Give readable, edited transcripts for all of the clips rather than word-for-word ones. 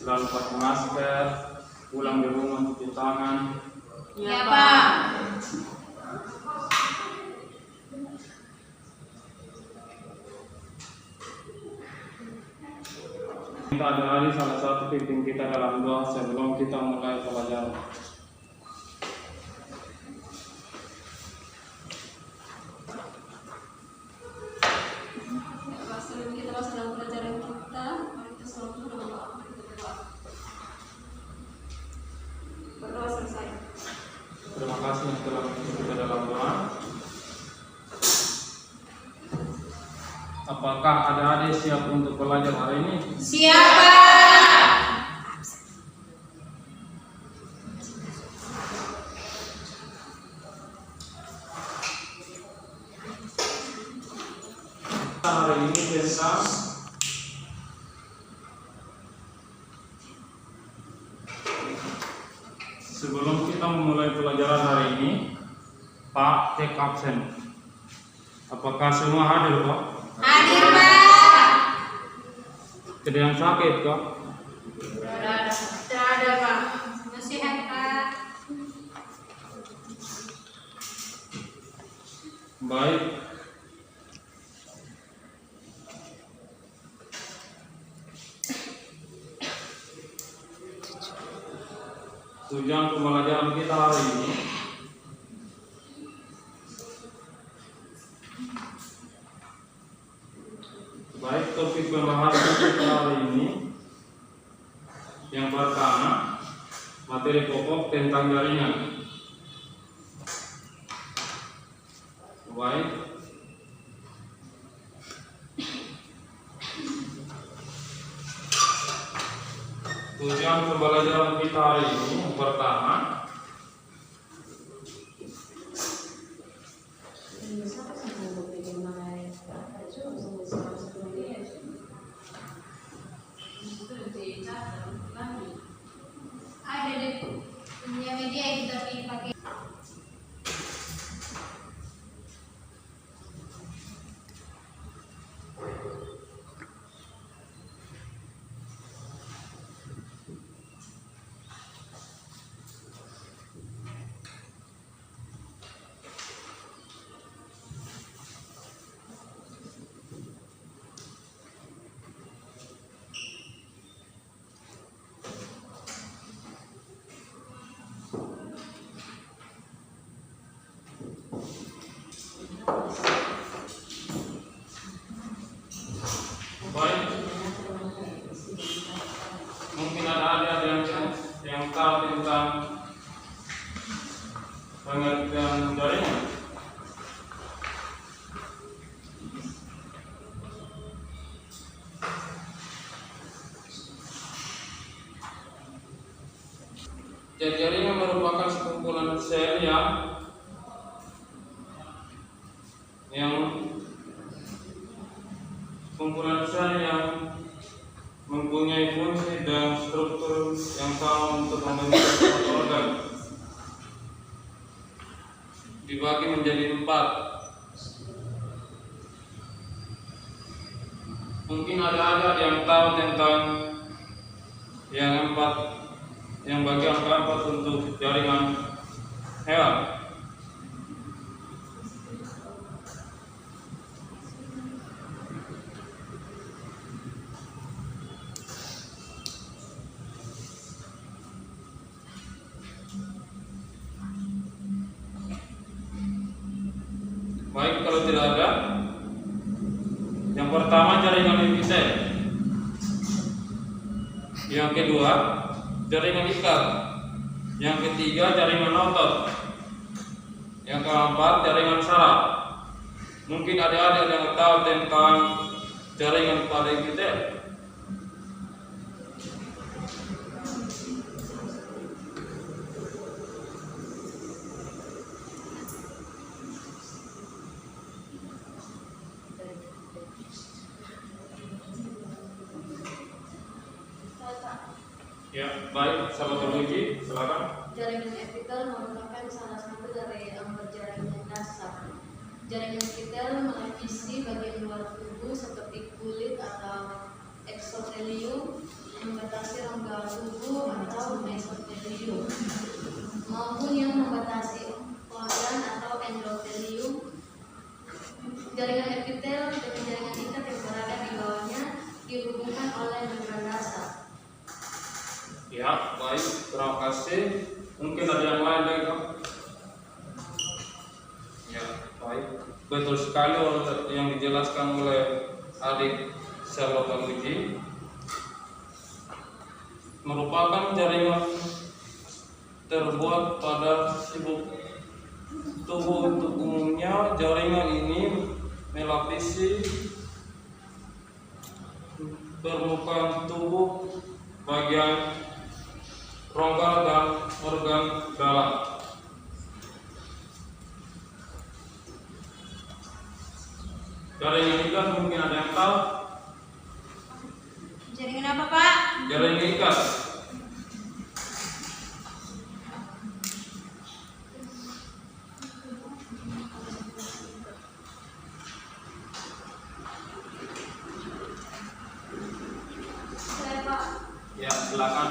selalu pakai masker, pulang di rumah cuci tangan. Ya, Pak. Kita adik-adik salah satu pimpin kita dalam doa sebelum kita mulai pelajaran. Sebelum kita masuk dalam pelajaran kita, mari kita selalu berdoa. Berdoa selesai. Terima kasih yang telah membantu kita dalam doa. Apakah adik-adik siap untuk belajar hari ini? Siap, Pak. Hari ini tentang sebelum kita memulai pelajaran hari ini, Pak cek absen. Apakah semua hadir, Pak? Hadir, Pak. Tidak yang sakit, Pak? Tidak ada, Pak. Nasihat, Pak. Baik. Tujuan pembelajaran kita hari ini baik topik pembahasan kita hari ini yang pertama materi pokok tentang jaringan. Baik. Tujuan pembelajaran kita hari ini yang pertama ada di dunia media yang kita pakai. baik. Mungkin ada yang tahu tentang pengertian jaringan. Jaringan merupakan sekumpulan sel yang mempunyai fungsi dan struktur yang sama untuk membentuk suatu organ. Dibagi menjadi 4. Mungkin ada yang tahu tentang yang 4, yang bagian keempat untuk jaringan hewan. Baik, kalau tidak ada, yang pertama jaringan epithel, yang kedua jaringan ikat, yang ketiga jaringan otot, yang keempat jaringan saraf. Mungkin adik-adik yang tahu tentang jaringan pada epithel. Ya, baik, sahabat teruji, silakan. Jaringan epithel merupakan salah satu dari jaringan dasar. Jaringan epithel mengisi bagian luar tubuh seperti kulit atau eksotelium membatasi rongga tubuh atau mesotelium, maupun yang membatasi organ atau endotelium. Jaringan epitel dengan jaringan ikat yang berada di bawahnya dihubungkan oleh membran dasar. Ya, baik, terima kasih. Mungkin ada yang lain lagi, Kak? Ya, baik. Betul sekali yang dijelaskan oleh adik Charlotte Luigi. Merupakan jaringan terbuat pada sibuk tubuh. Untuk umumnya jaringan ini melapisi permukaan tubuh bagian rongga dan organ dalam. Jaringan ikat mungkin ada yang tahu? Jaringan apa, Pak? Jaringan ikat. Saya, Pak. Ya, silakan.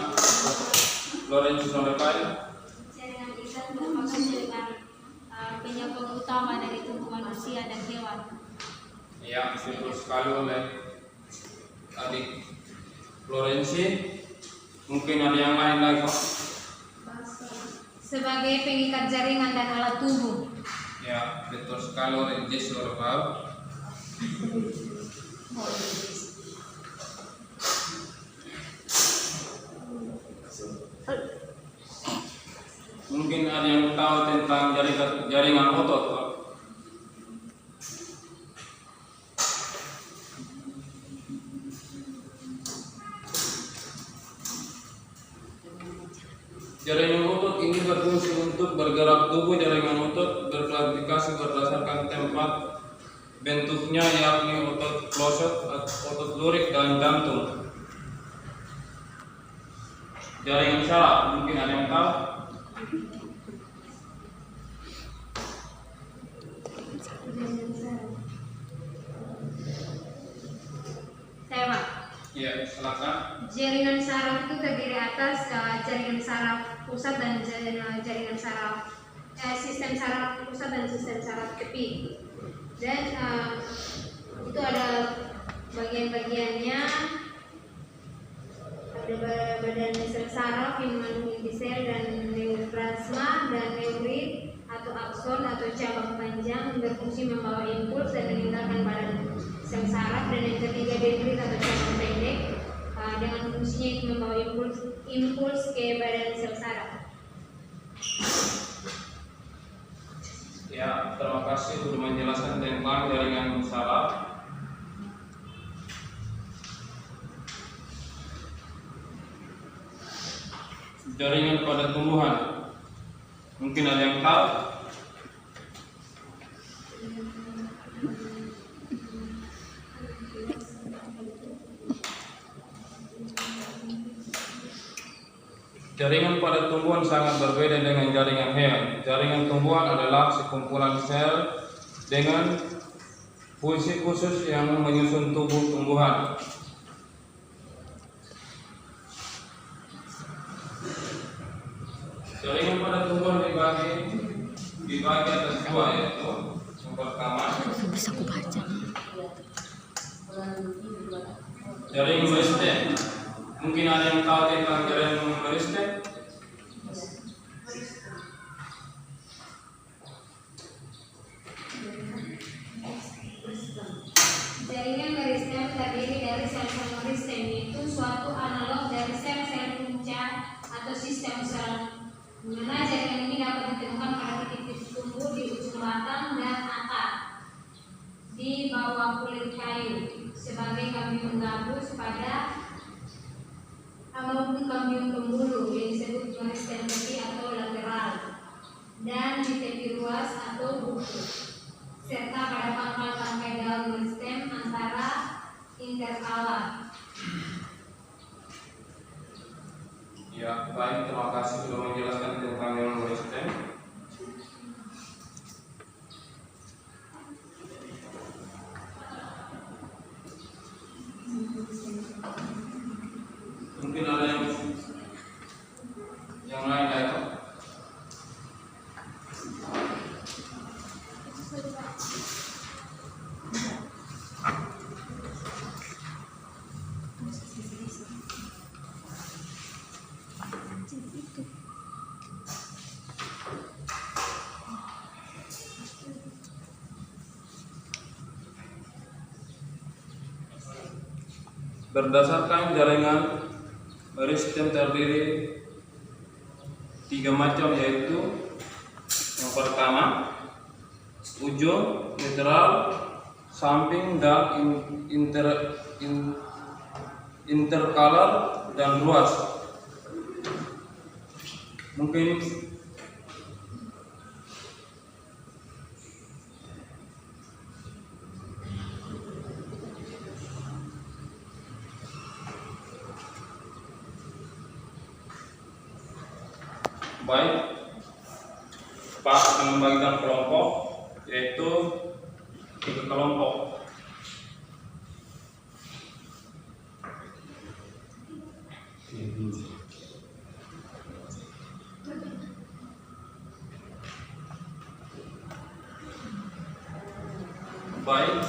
Lorenzo sampaikan. Jaringan ikat merupakan jaringan penyambung utama dari tubuh manusia dan hewan. Ya, betul sekali oleh adik Lorenzi. Mungkin ada yang lain lagi, Pak? Sebagai pengikat jaringan dan alat tubuh. Ya, betul sekali Lorenzi sudah tahu. Mungkin ada yang tahu tentang jaringan otot, Pak? Jaringan otot ini berfungsi untuk bergerak tubuh. Jaringan otot berklasifikasi berdasarkan tempat bentuknya, yakni otot klosot, otot lurik, dan jantung. Jaringan syaraf mungkin ada yang tahu? Saya, Pak. Ya, silakan. Jaringan saraf itu terdiri atas jaringan saraf pusat dan jaringan saraf sistem saraf pusat dan sistem saraf tepi. Dan itu ada bagian-bagiannya. Ada badan sel saraf yang mengandung inti sel dan neuroplasma dan neurit atau akson atau cabang panjang berfungsi membawa impuls dan meninggalkan badan sel saraf. Dan yang ketiga dendrit atau cabang pendek dengan fungsinya itu membawa impuls ke badan sel saraf. Ya, terima kasih sudah menjelaskan tentang jaringan saraf. Jaringan pada tumbuhan mungkin ada yang tahu? Jaringan pada tumbuhan sangat berbeda dengan jaringan hewan. Jaringan tumbuhan adalah sekumpulan sel dengan fungsi khusus yang menyusun tubuh tumbuhan. Jaringan pada tumbuhan dibagi atas dua, yaitu yang pertama Bisa aku baca. jaringan meristem. Mungkin ada yang tahu tentang jaringan meristem? Jaringan meristem terdiri dari sel-sel meristem, yaitu suatu analog dari sel-sel punca atau sistem sel. Mana jaringan ini dapat ditemukan pada titik-titik tumbuh di ujung batang dan akar, di bawah kulit kayu, sebagai kambium gabus pada maupun kambium pembuluh yang disebut meristem tepi atau lateral, dan di tepi ruas atau buku, serta pada pangkal tangkai daun meristem antara interkalar. Ya, baik, terima kasih sudah menjelaskan tentang jaringan meristem. Berdasarkan jaringan meristem terdiri 3 macam, yaitu yang pertama ujung, netral, samping, dan intercolor dan luas. Mungkin baik, Pak akan membagikan kelompok, yaitu 3 kelompok. Baik,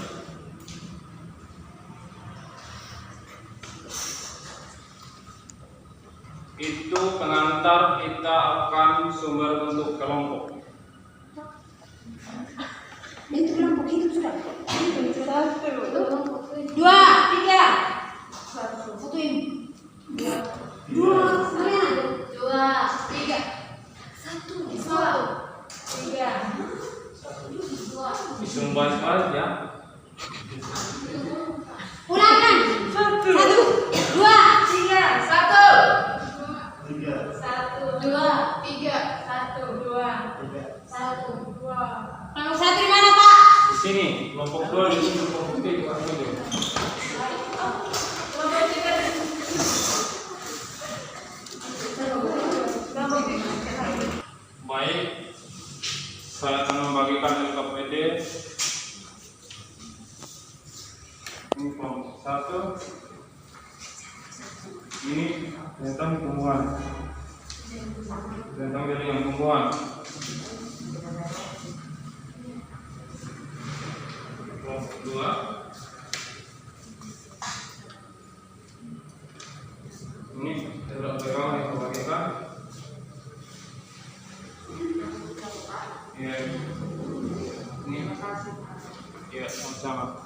itu pengantar kita akan sumber bentuk kelompok. Itu kelompok itu sudah. 2, 3. Satu ini. 2, 3. 1, 2, 3. Disumbang ya. Ulangan. 1, 2, 3. 1, 2, 3. 1, 2. Kelompok 1 di mana, Pak? Di sini kelompok 2, di sini kelompok 3 juga ada. Baik, saya akan membagikan LKPD. Ini kelompok 1. Ini tentang tumbuhan, tentang jaringan tumbuhan. Kelompok 2. Ini tidak berapa yang dibagikan. Ya, ini ya sama-sama.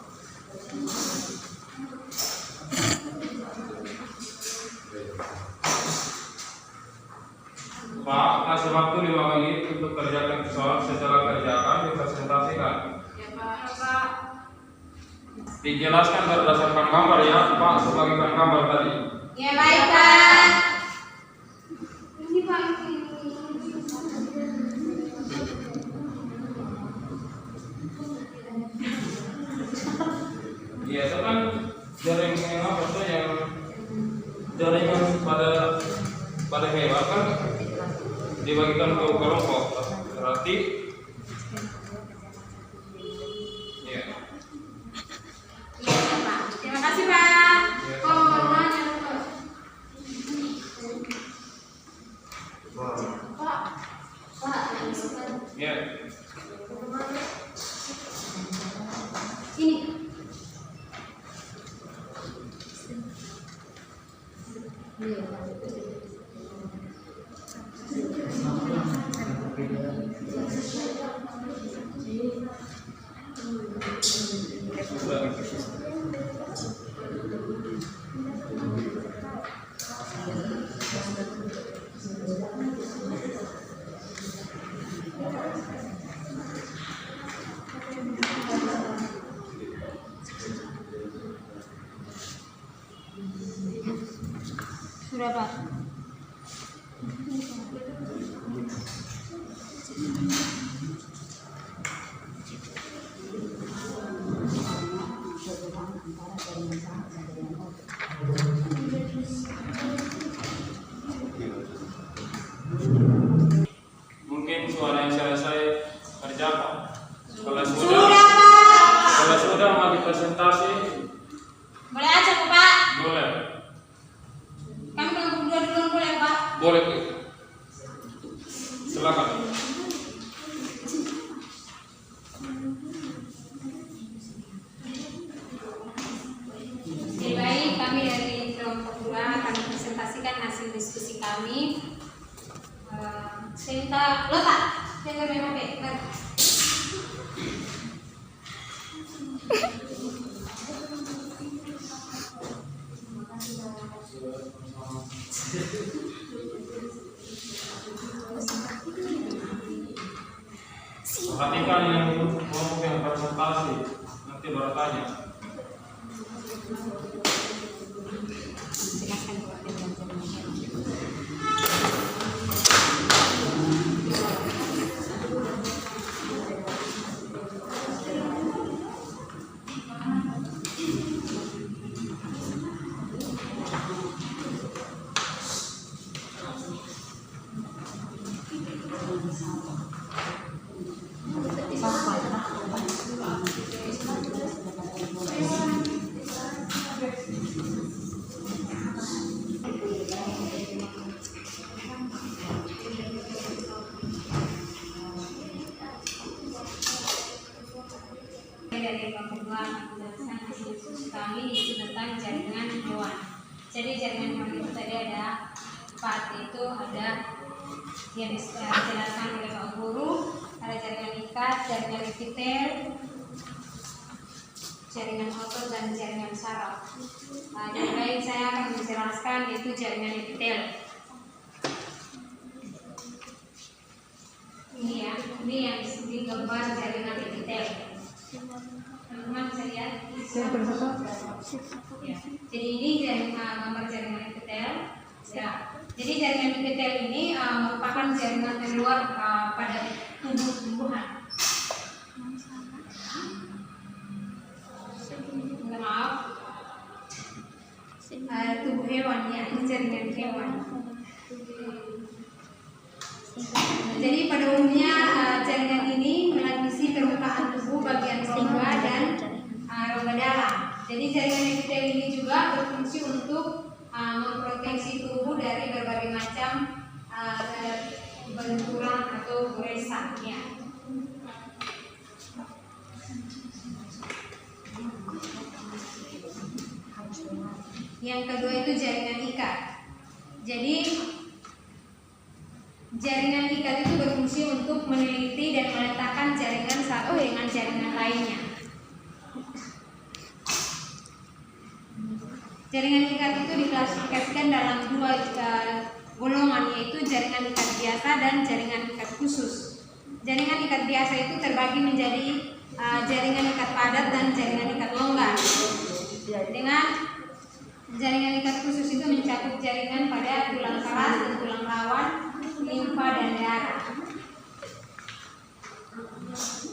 Pak, kasih waktu 5 menit untuk kerjakan soal. Setelah kerjakan dipresentasikan. Ya, Pak. Dijelaskan berdasarkan gambar ya, Pak, sebagikan gambar tadi. Ya, baik, Pak. Ini, Pak. Iya, itu kan jaringan apa tuh, yang jaringan pada hewan kan dibagikan ke kelompok. Berarti ya. Iya, Pak. Terima kasih, Pak. Ya, Kelompok 2 jangan lupa. Pak. Ya. Ini. Sudah, Pak. Mungkin suara yang saya kerjakan. Kalau Sudah, sudah, Pak. kalau sudah mau dipresentasi, Boleh aja, Pak. boleh. Kami kelompok 2 duluan boleh, Pak? Boleh. Silakan. Oke, baik, kami dari kelompok 2 akan presentasikan hasil diskusi kami. Saya minta Lota, saya minta HP. Perhatikan yang kelompok yang presentasi, nanti baru tanya. Dari kelompok 2 menjelaskan khusus kami itu tentang jaringan hewan. Jadi jaringan hewan itu tadi ada 4, yaitu ada yang dijelaskan oleh Pak Guru, ada jaringan ikat, jaringan epitel, jaringan otot dan jaringan saraf. Yang lain saya akan menjelaskan yaitu jaringan epitel. Ini ya, ini yang digambar jaringan epitel. Teman-teman bisa lihat. Ya. Jadi ini gambar jaringan epitel. Ya. Jadi jaringan epitel ini merupakan jaringan terluar pada tumbuh-tumbuhan. Minta maaf. Tubuh hewan ya, ini jaringan hewan. Jadi pada umumnya jaringan ini melapisi permukaan tubuh bagian rongga dan rongga dalam. Jadi jaringan epitel ini juga berfungsi untuk memproteksi tubuh dari berbagai macam benturan atau goresan. Ya. Yang kedua itu jaringan ikat. Jadi jaringan ikat itu berfungsi untuk meneliti dan meletakkan jaringan satu dengan jaringan lainnya. Jaringan ikat itu diklasifikasikan dalam 2 golongan, yaitu jaringan ikat biasa dan jaringan ikat khusus. Jaringan ikat biasa itu terbagi menjadi jaringan ikat padat dan jaringan ikat longgar. Dengan jaringan ikat khusus itu mencakup jaringan pada tulang keras dan tulang rawan, limfa dan darah.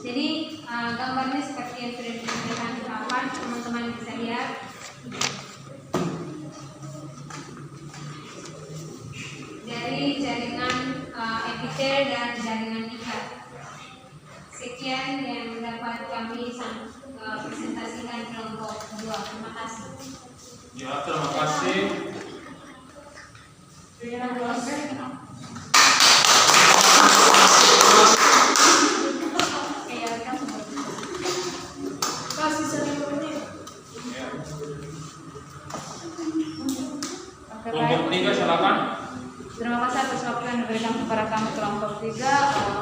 Jadi gambarnya seperti yang sudah ditampilkan di papan, teman-teman bisa lihat. Dari jaringan epitel dan jaringan ikat. Sekian yang dapat kami presentasikan kelompok 2. Terima kasih. Ya, terima kasih. Kelompok 3 silakan. Terima kasih atas waktu yang diberikan kepada kami kelompok 3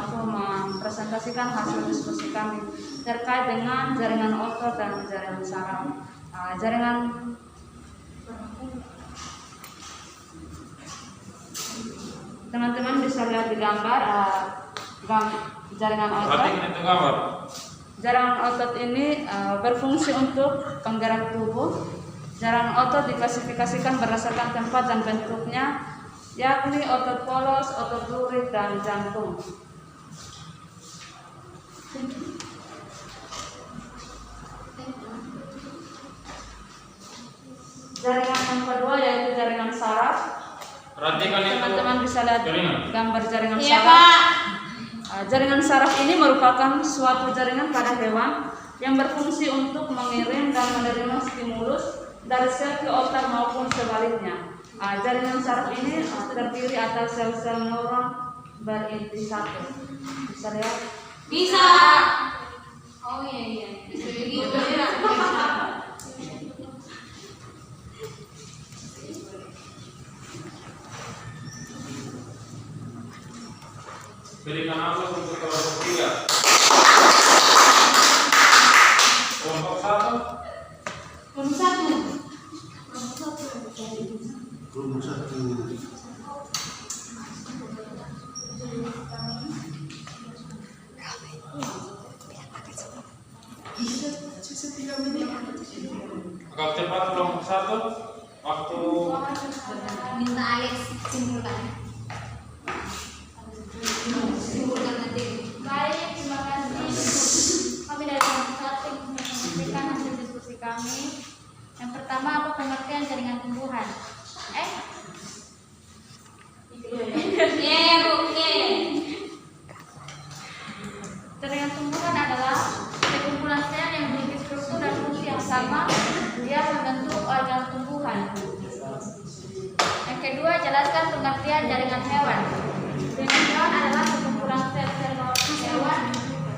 untuk mempresentasikan hasil diskusi kami terkait dengan jaringan otot dan jaringan saraf. Teman-teman bisa lihat di gambar jaringan otot. Perhatikan itu gambar. Jaringan otot ini berfungsi untuk penggerak tubuh. Jaringan otot diklasifikasikan berdasarkan tempat dan bentuknya, yakni otot polos, otot lurik, dan jantung. Jaringan yang kedua yaitu jaringan saraf. Perhatikan itu. Teman-teman bisa lihat Jaringan. gambar jaringan Iya, saraf. Pak. Jaringan saraf ini merupakan suatu jaringan pada hewan yang berfungsi untuk mengirim dan menerima stimulus dari sel ke otak maupun sebaliknya. Jaringan saraf ini terdiri atas sel-sel neuron berinti satu. Bisa lihat? Bisa. Oh iya. Bisa begitu ya. Berikan aplaus untuk kelompok 3. Kelompok 1. Kelompok 1. Rumah satu. Agak cepat kelompok 1. Waktu Minta Alex simpulkan. Simpulkan nanti. Baik, terima kasih. Kami dari kelompok 1 menyampaikan hasil diskusi kami. Yang pertama, apa pengertian jaringan tumbuhan? Iya, Bu. Iya. Jaringan tumbuhan adalah sekumpulan sel yang memiliki struktur dan fungsi yang sama. Dia membentuk organ tumbuhan. Yang kedua, jelaskan pengertian jaringan hewan. Jaringan hewan adalah sekumpulan sel-sel hewan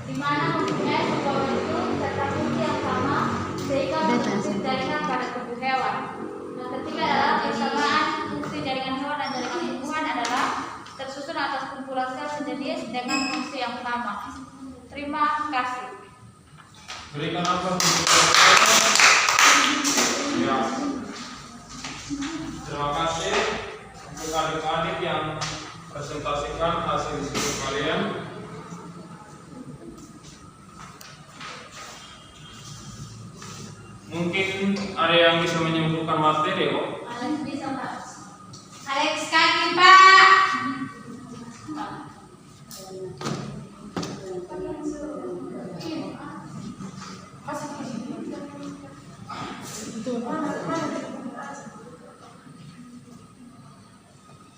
di mana mempunyai sebuah bentuk serta fungsi yang sama sehingga membentuk jaringan pada tubuh hewan. Yang ketiga adalah persamaan fungsi jaringan hewan dan jaringan tumbuhan adalah tersusun atas kumpulan sel sejenis dengan fungsi yang sama. Terima kasih. berikan apa? Ya. Terima kasih untuk adik-adik yang presentasikan hasil diskusi kalian. Mungkin ada yang bisa menyimpulkan materi kok. Alex bisa, Pak. Alex kaki, Pak.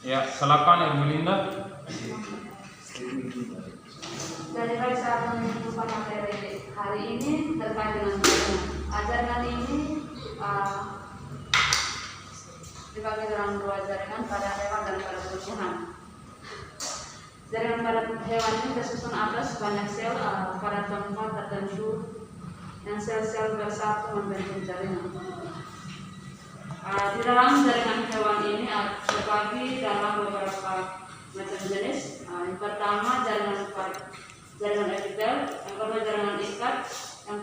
Ya, silakan Ibu Linda. Jadi kalau saya menyimpulkan materi hari ini terkait dengan jaringan ini dibagi dalam 2 jaringan pada hewan dan pada tumbuhan. Jaringan pada hewan ini tersusun atas banyak sel pada tempat tertentu yang sel-sel bersatu membentuk jaringan. Di dalam jaringan hewan ini terbagi dalam beberapa macam jenis. Yang pertama jaringan epitel, yang kedua jaringan ikat, yang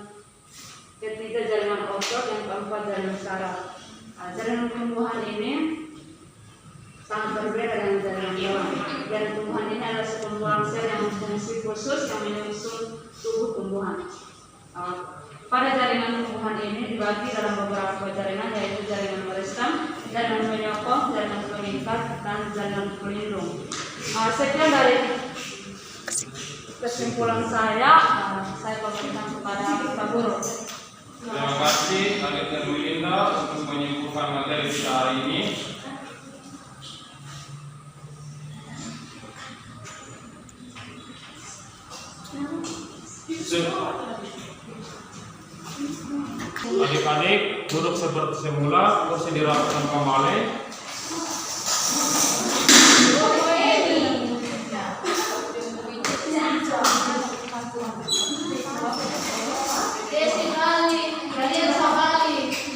ketiga jaringan otot, yang keempat jaringan saraf. Jaringan tumbuhan ini sangat berbeda dengan jaringan hewan. Jaringan tumbuhan ini adalah sekumpulan sel yang berfungsi khusus yang menyusun tubuh tumbuhan. Pada jaringan tumbuhan ini dibagi dalam beberapa jaringan, yaitu jaringan meristem, jaringan penyokong, jaringan pengikat, dan jaringan pelindung. Sekian dari kesimpulan saya berikan kepada Pak Guru. Terima kasih adik Ibu Linda untuk menyimpulkan materi kita hari ini. Adik-adik duduk seperti semula, kursi dirapatkan kembali.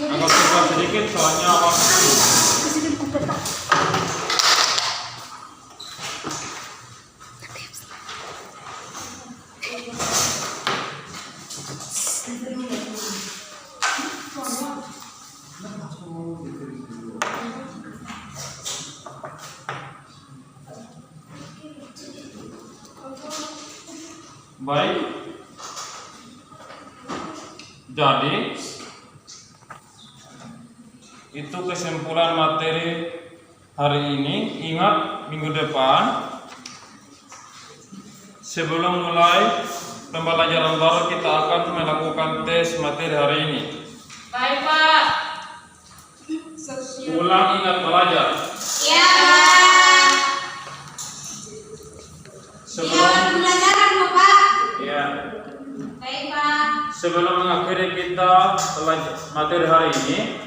Agak cepat sedikit soalnya baik. Jadi itu kesimpulan materi hari ini. Ingat minggu depan sebelum mulai pembelajaran baru kita akan melakukan tes materi hari ini. Baik, Pak. Ulang, ingat belajar. Ya. Sebelum Pembelajaran, Bapak. ya, Baik, Pak. sebelum mengakhiri kita materi hari ini,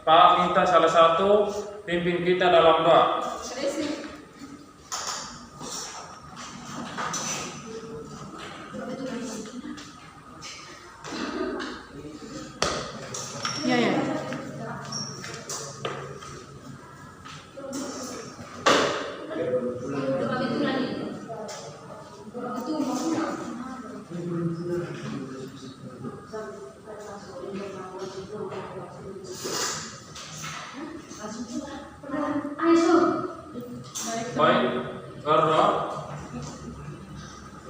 Pak minta salah satu pimpin kita dalam doa. Ya, ya. Ayo, Baik, Garda.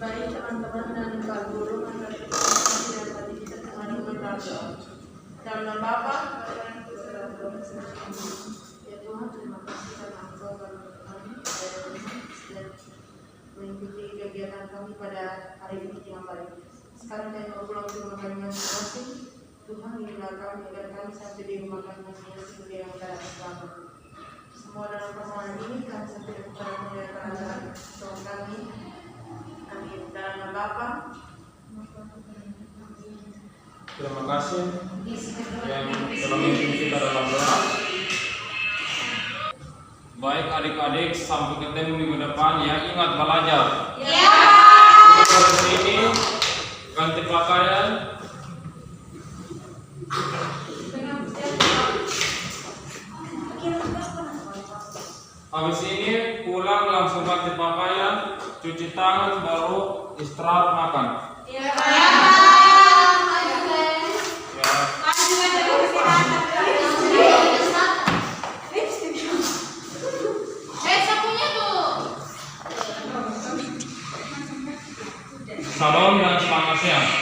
Baik teman-teman dan Pak Guru, atas informasi yang tadi kita telah belajar. Dalam nama Bapa dan Putra dan Roh Kudus. Ya Tuhan, terima kasih karena Engkau telah kami dan mengikuti kegiatan kami pada hari ini yang baik. Sekarang kami mau pulang ke rumah kami masing-masing. Tuhan inilah kami agar kami sampai di rumah kami masing-masing yang keadaan selamat. Semua dalam permohonan ini kami sampai kepada kemuliaan Tuhan kami. Amin. Dalam nama Bapa. Terima kasih yang telah memimpin kita dalam doa. Baik adik-adik, sampai ketemu minggu depan ya. Ingat belajar. Ya. Terus ini ganti pakaian. Habis ini pulang langsung ganti pakaian, cuci tangan, baru istirahat makan. Ya. Salam dan selamat siang.